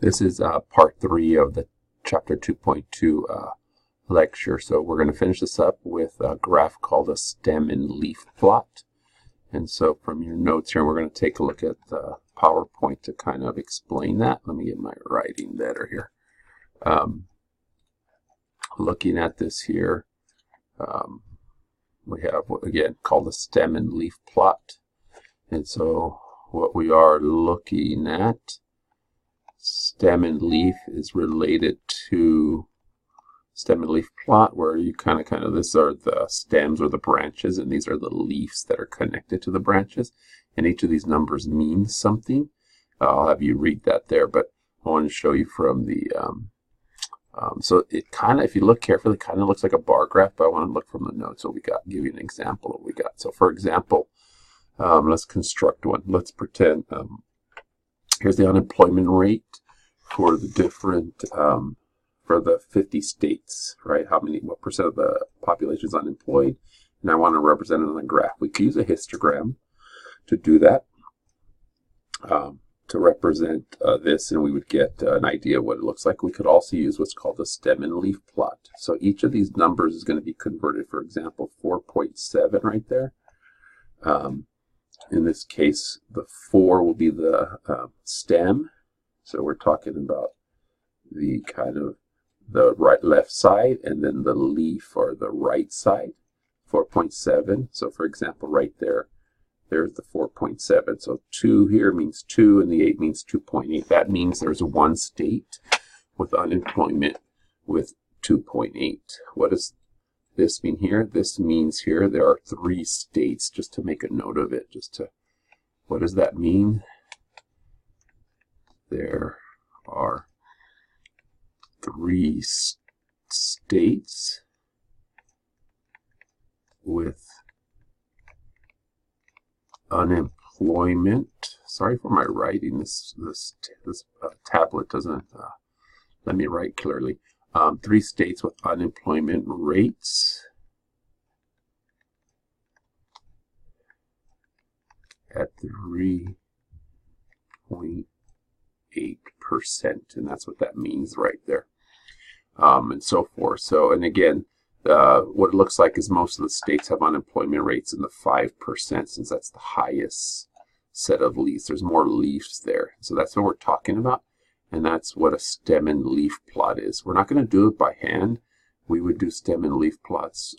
This is part 3 of the chapter 2.2 lecture. So we're going to finish this up with a graph called a stem and leaf plot. And so from your notes here, we're going to take a look at the PowerPoint to kind of explain that. Let me get my writing better here. Looking at this here, we have what again called a stem and leaf plot. And so what we are looking at, stem and leaf, is related to stem and leaf plot, where you kind of these are the stems or the branches, and these are the leaves that are connected to the branches, and each of these numbers means something. I'll have you read that there, but I want to show you from the so it kind of, if you look carefully, kind of looks like a bar graph, but I want to look from the notes. So we got, give you an example of what we got. So for example, let's construct one. Let's pretend here's the unemployment rate for the different for the 50 states, right? What percent of the population is unemployed? And I want to represent it on a graph. We could use a histogram to do that, to represent this, and we would get an idea of what it looks like. We could also use what's called a stem and leaf plot. So each of these numbers is going to be converted. For example, 4.7 right there. In this case, the 4 will be the stem. So we're talking about the kind of the left side, and then the leaf or the right side, 4.7. So for example, right there, there's the 4.7. So 2 here means 2, and the 8 means 2.8. That means there's one state with unemployment with 2.8. What does this mean here? This means here there are 3 states, just to make a note of it. What does that mean? There are 3 states with unemployment. Sorry for my writing. This tablet doesn't let me write clearly. 3 states with unemployment rates at 3.8%, and that's what that means right there, and so forth. So, and again, what it looks like is most of the states have unemployment rates in the 5%, since that's the highest set of leaves. There's more leaves there. So that's what we're talking about, and that's what a stem and leaf plot is. We're not going to do it by hand. We would do stem and leaf plots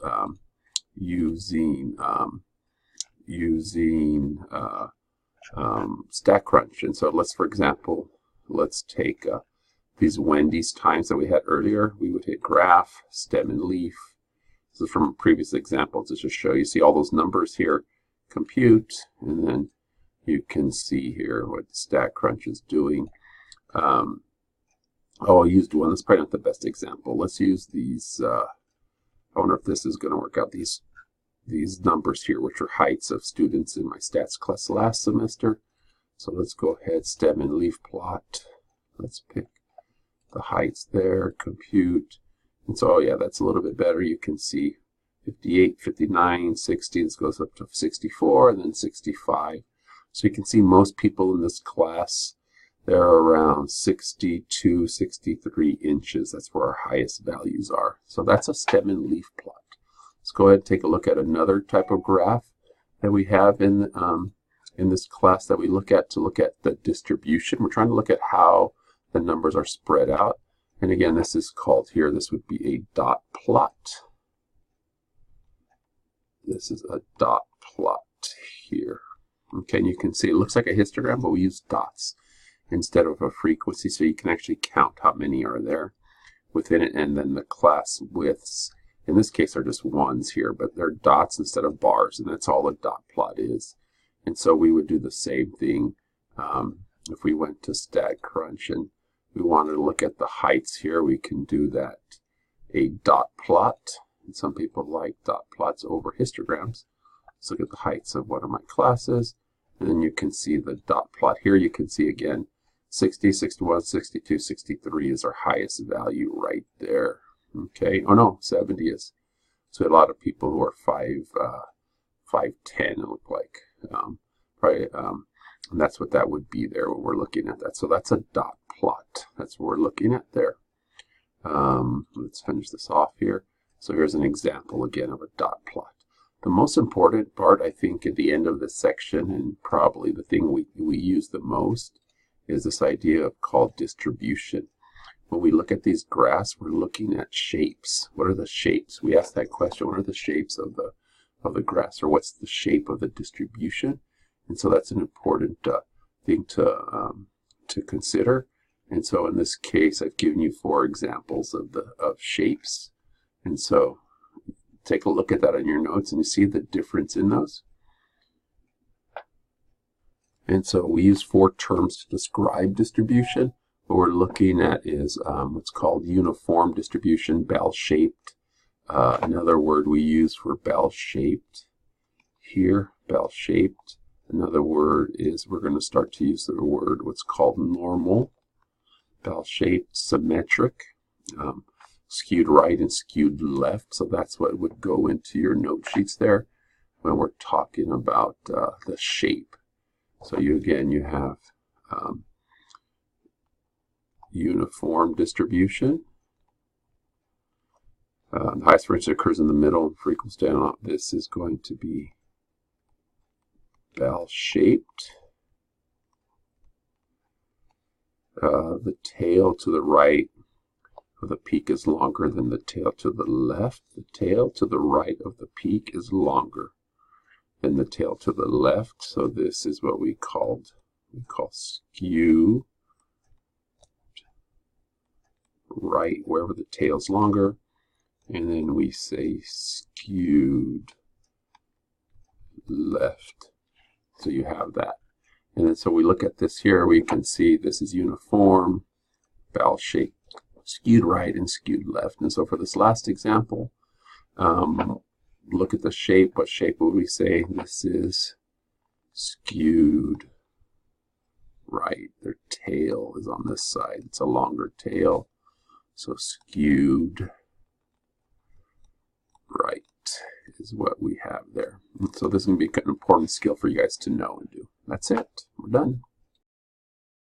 using StatCrunch. And so for example, let's take these Wendy's times that we had earlier. We would hit graph, stem and leaf. This is from a previous example to just show you. See all those numbers here, compute, and then you can see here what StatCrunch is doing. Oh, I used one. That's probably not the best example. Let's use these. I wonder if this is going to work out. These numbers here, which are heights of students in my stats class last semester. So let's go ahead, stem and leaf plot. Let's pick the heights there, compute. And so, yeah, that's a little bit better. You can see 58, 59, 60. This goes up to 64, and then 65. So you can see most people in this class, they're around 62, 63 inches. That's where our highest values are. So that's a stem and leaf plot. Let's go ahead and take a look at another type of graph that we have in this class that we look at, to look at the distribution. We're trying to look at how the numbers are spread out. And again, this is called here, this would be a dot plot. This is a dot plot here. Okay, and you can see it looks like a histogram, but we use dots instead of a frequency, so you can actually count how many are there within it. And then the class widths, in this case, are just ones here, but they're dots instead of bars, and that's all a dot plot is. And so we would do the same thing if we went to StatCrunch and we wanted to look at the heights here. We can do that, a dot plot. And some people like dot plots over histograms. Let's look at the heights of one of my classes, and then you can see the dot plot here. You can see again 60, 61, 62, 63 is our highest value right there. Okay, oh no, 70 is. So a lot of people who are 5'10", it looked like. Probably, and that's what that would be there when we're looking at that. So that's a dot plot. That's what we're looking at there. Let's finish this off here. So here's an example again of a dot plot. The most important part, I think, at the end of this section, and probably the thing we use the most, is this idea called distribution. When we look at these graphs, we're looking at shapes. What are the shapes? We ask that question, what are the shapes of the graphs, or what's the shape of the distribution? And so that's an important thing to consider. And so in this case, I've given you 4 examples of shapes. And so take a look at that on your notes and you see the difference in those. And so we use 4 terms to describe distribution. What we're looking at is what's called uniform distribution, bell-shaped. Another word we use for bell-shaped here, bell-shaped. Another word is we're going to start to use the word what's called normal, bell-shaped, symmetric, skewed right and skewed left. So that's what would go into your note sheets there when we're talking about the shape. So you have uniform distribution. The highest frequency occurs in the middle and frequency down. This is going to be bell-shaped. The tail to the right of the peak is longer than the tail to the left. The tail to the right of the peak is longer than the tail to the left. So this is what we call skew right wherever the tail's longer, and then we say skewed left. So you have that. And then so we look at this here, we can see this is uniform, bell-shaped, skewed right and skewed left. And so for this last example, look at the shape. What shape would we say? This is skewed right. Their tail is on this side. It's a longer tail. So skewed right is what we have there. And so this is going to be an important skill for you guys to know and do. That's it. We're done.